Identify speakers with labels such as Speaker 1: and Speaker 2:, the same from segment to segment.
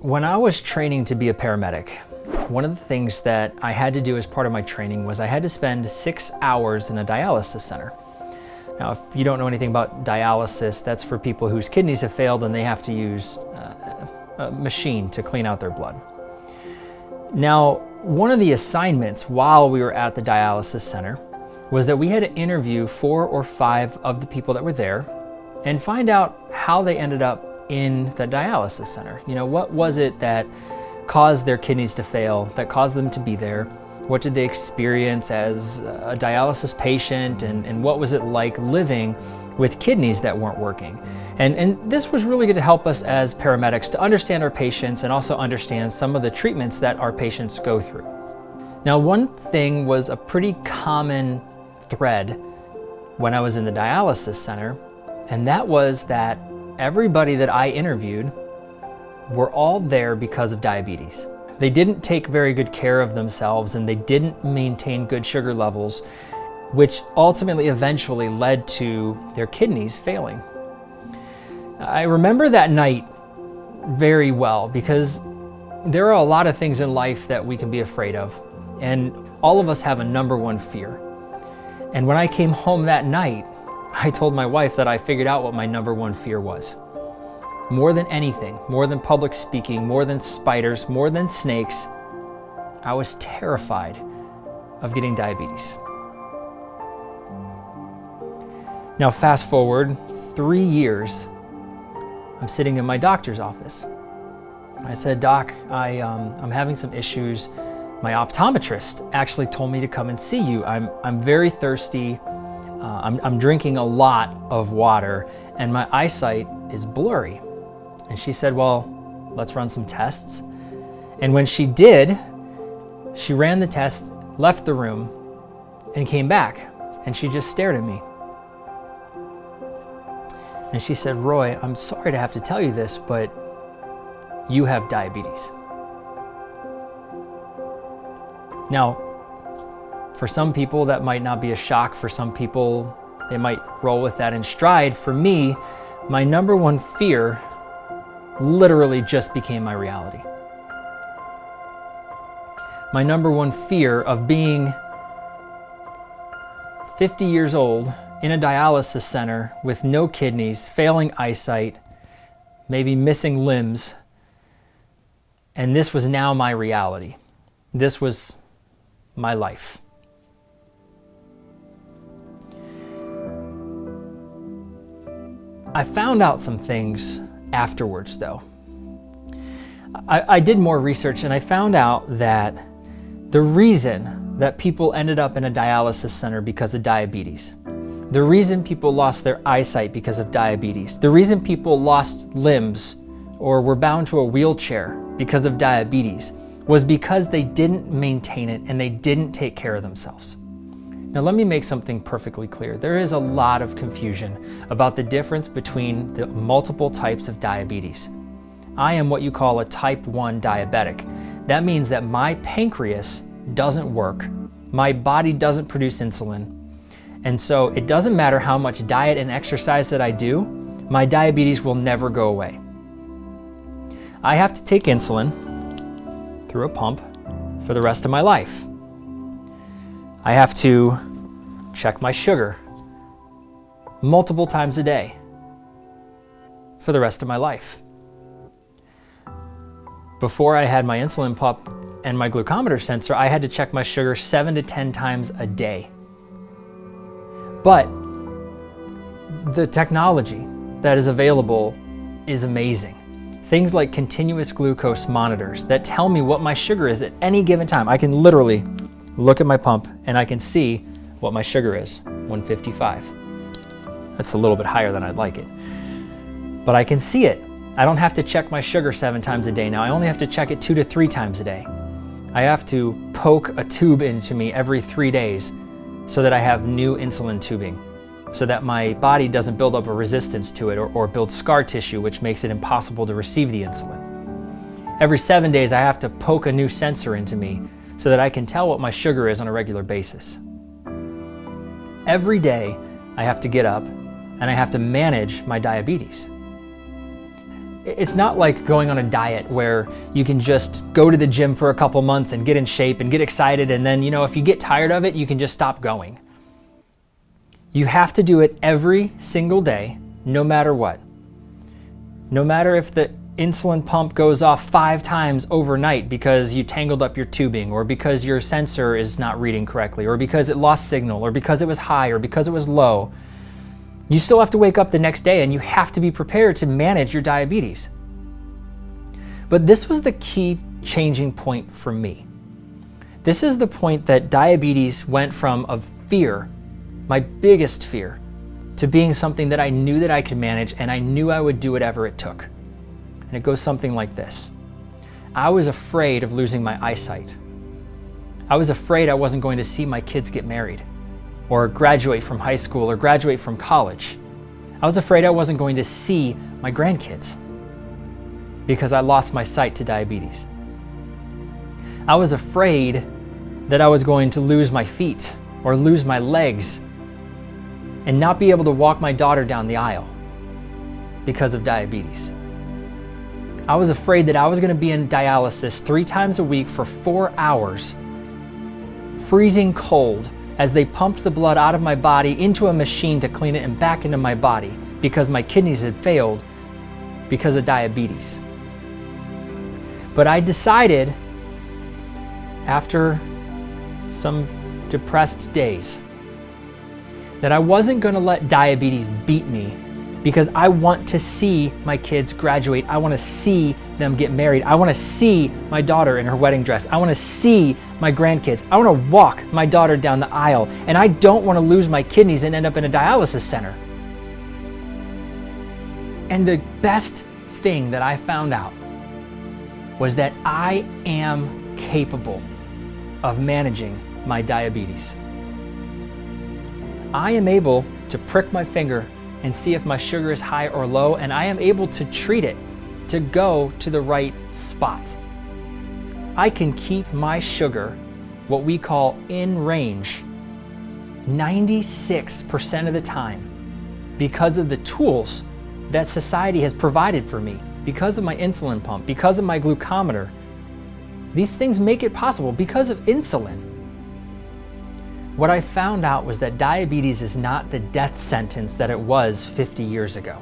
Speaker 1: When I was training to be a paramedic, one of the things that I had to do as part of my training was I had to spend 6 hours in a dialysis center. Now, if you don't know anything about dialysis, that's for people whose kidneys have failed and they have to use a machine to clean out their blood. Now, one of the assignments while we were at the dialysis center was that we had to interview 4 or 5 of the people that were there and find out how they ended up in the dialysis center. You know, what was it that caused their kidneys to fail, that caused them to be there? What did they experience as a dialysis patient, and what was it like living with kidneys that weren't working? And this was really good to help us as paramedics to understand our patients and also understand some of the treatments that our patients go through. Now, one thing was a pretty common thread when I was in the dialysis center, and that was that everybody that I interviewed were all there because of diabetes. They didn't take very good care of themselves and they didn't maintain good sugar levels, which ultimately eventually led to their kidneys failing. I remember that night very well because there are a lot of things in life that we can be afraid of, and all of us have a number one fear. And when I came home that night, I told my wife that I figured out what my number one fear was. More than anything, more than public speaking, more than spiders, more than snakes, I was terrified of getting diabetes. Now fast forward 3 years, I'm sitting in my doctor's office. I said, "Doc, I'm having some issues. My optometrist actually told me to come and see you. I'm very thirsty. I'm drinking a lot of water and my eyesight is blurry." And she said, "Well, let's run some tests." And when she did, she ran the test, left the room, and came back. And she just stared at me. And she said, "Roy, I'm sorry to have to tell you this, but you have diabetes." Now, for some people, that might not be a shock. For some people, they might roll with that in stride. For me, my number one fear literally just became my reality. My number one fear of being 50 years old in a dialysis center with no kidneys, failing eyesight, maybe missing limbs, and this was now my reality. This was my life. I found out some things afterwards, though. I did more research and I found out that the reason that people ended up in a dialysis center because of diabetes, the reason people lost their eyesight because of diabetes, the reason people lost limbs or were bound to a wheelchair because of diabetes was because they didn't maintain it and they didn't take care of themselves. Now let me make something perfectly clear. There is a lot of confusion about the difference between the multiple types of diabetes. I am what you call a type 1 diabetic. That means that my pancreas doesn't work, my body doesn't produce insulin, and so it doesn't matter how much diet and exercise that I do, my diabetes will never go away. I have to take insulin through a pump for the rest of my life. I have to check my sugar multiple times a day for the rest of my life. Before I had my insulin pump and my glucometer sensor, I had to check my sugar 7 to 10 times a day. But the technology that is available is amazing. Things like continuous glucose monitors that tell me what my sugar is at any given time. I can literally look at my pump and I can see what my sugar is, 155. That's a little bit higher than I'd like it. But I can see it. I don't have to check my sugar 7 times a day now. I only have to check it 2 to 3 times a day. I have to poke a tube into me every 3 days so that I have new insulin tubing, so that my body doesn't build up a resistance to it or build scar tissue, which makes it impossible to receive the insulin. Every 7 days, I have to poke a new sensor into me so that I can tell what my sugar is on a regular basis. Every day, I have to get up and I have to manage my diabetes. it's not like going on a diet where you can just go to the gym for a couple months and get in shape and get excited, and then, if you get tired of it, you can just stop going. You have to do it every single day, no matter what. No matter if the insulin pump goes off 5 times overnight because you tangled up your tubing, or because your sensor is not reading correctly, or because it lost signal, or because it was high, or because it was low. You still have to wake up the next day and you have to be prepared to manage your diabetes. But this was the key changing point for me. This is the point that diabetes went from a fear, my biggest fear, to being something that I knew that I could manage, and I knew I would do whatever it took. And it goes something like this. I was afraid of losing my eyesight. I was afraid I wasn't going to see my kids get married, or graduate from high school, or graduate from college. I was afraid I wasn't going to see my grandkids because I lost my sight to diabetes. I was afraid that I was going to lose my feet or lose my legs and not be able to walk my daughter down the aisle because of diabetes. I was afraid that I was going to be in dialysis 3 times a week for 4 hours, freezing cold, as they pumped the blood out of my body into a machine to clean it and back into my body because my kidneys had failed because of diabetes. But I decided, after some depressed days, that I wasn't going to let diabetes beat me, because I want to see my kids graduate. I want to see them get married. I want to see my daughter in her wedding dress. I want to see my grandkids. I want to walk my daughter down the aisle. And I don't want to lose my kidneys and end up in a dialysis center. And the best thing that I found out was that I am capable of managing my diabetes. I am able to prick my finger and see if my sugar is high or low, and I am able to treat it to go to the right spot. I can keep my sugar, what we call in range, 96% of the time because of the tools that society has provided for me, because of my insulin pump, because of my glucometer. These things make it possible because of insulin. What I found out was that diabetes is not the death sentence that it was 50 years ago.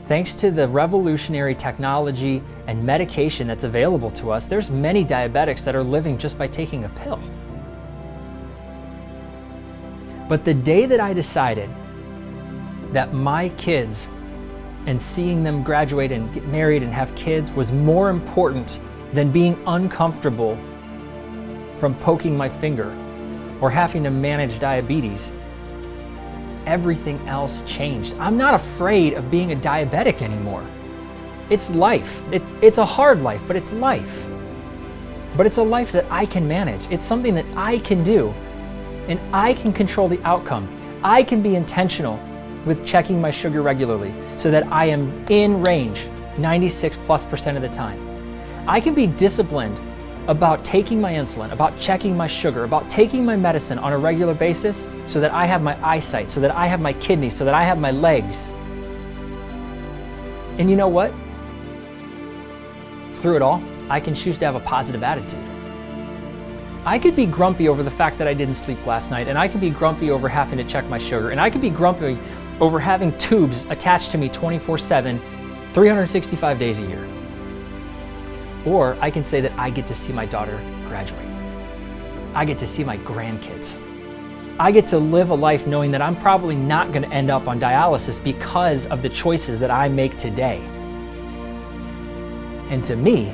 Speaker 1: Thanks to the revolutionary technology and medication that's available to us, there's many diabetics that are living just by taking a pill. But the day that I decided that my kids and seeing them graduate and get married and have kids was more important than being uncomfortable from poking my finger or having to manage diabetes, everything else changed. I'm not afraid of being a diabetic anymore. It's life. It's a hard life, but it's life. But it's a life that I can manage. It's something that I can do, and I can control the outcome. I can be intentional with checking my sugar regularly so that I am in range 96+% of the time. I can be disciplined about taking my insulin, about checking my sugar, about taking my medicine on a regular basis so that I have my eyesight, so that I have my kidneys, so that I have my legs. And you know what? Through it all, I can choose to have a positive attitude. I could be grumpy over the fact that I didn't sleep last night, and I could be grumpy over having to check my sugar, and I could be grumpy over having tubes attached to me 24/7, 365 days a year. Or I can say that I get to see my daughter graduate. I get to see my grandkids. I get to live a life knowing that I'm probably not going to end up on dialysis because of the choices that I make today. And to me,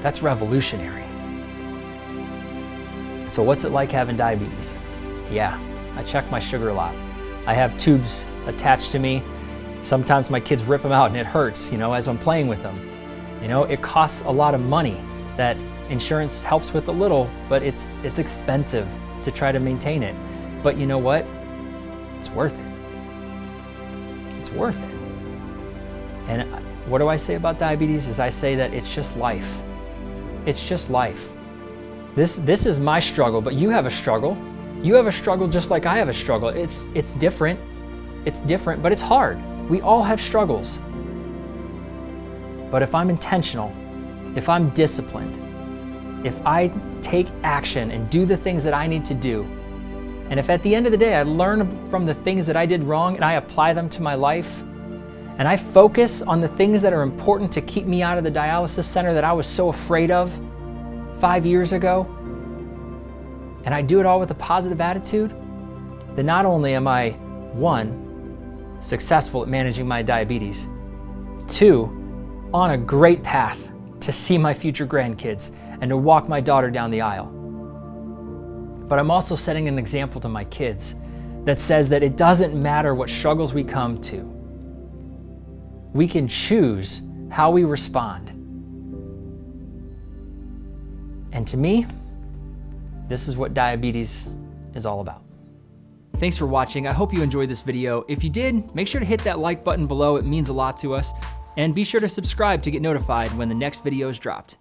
Speaker 1: that's revolutionary. So what's it like having diabetes? Yeah, I check my sugar a lot. I have tubes attached to me. Sometimes my kids rip them out and it hurts, as I'm playing with them. It costs a lot of money that insurance helps with a little, but it's expensive to try to maintain it. But you know what? It's worth it. It's worth it. And what do I say about diabetes? Is I say that it's just life. It's just life. This is my struggle, but you have a struggle. You have a struggle just like I have a struggle. It's different. It's different, but it's hard. We all have struggles. But if I'm intentional, if I'm disciplined, if I take action and do the things that I need to do, and if at the end of the day I learn from the things that I did wrong and I apply them to my life, and I focus on the things that are important to keep me out of the dialysis center that I was so afraid of 5 years ago, and I do it all with a positive attitude, then not only am I, 1, successful at managing my diabetes, 2, on a great path to see my future grandkids and to walk my daughter down the aisle, but I'm also setting an example to my kids that says that it doesn't matter what struggles we come to. We can choose how we respond. And to me, this is what diabetes is all about. Thanks for watching. I hope you enjoyed this video. If you did, make sure to hit that like button below. It means a lot to us. And be sure to subscribe to get notified when the next video is dropped.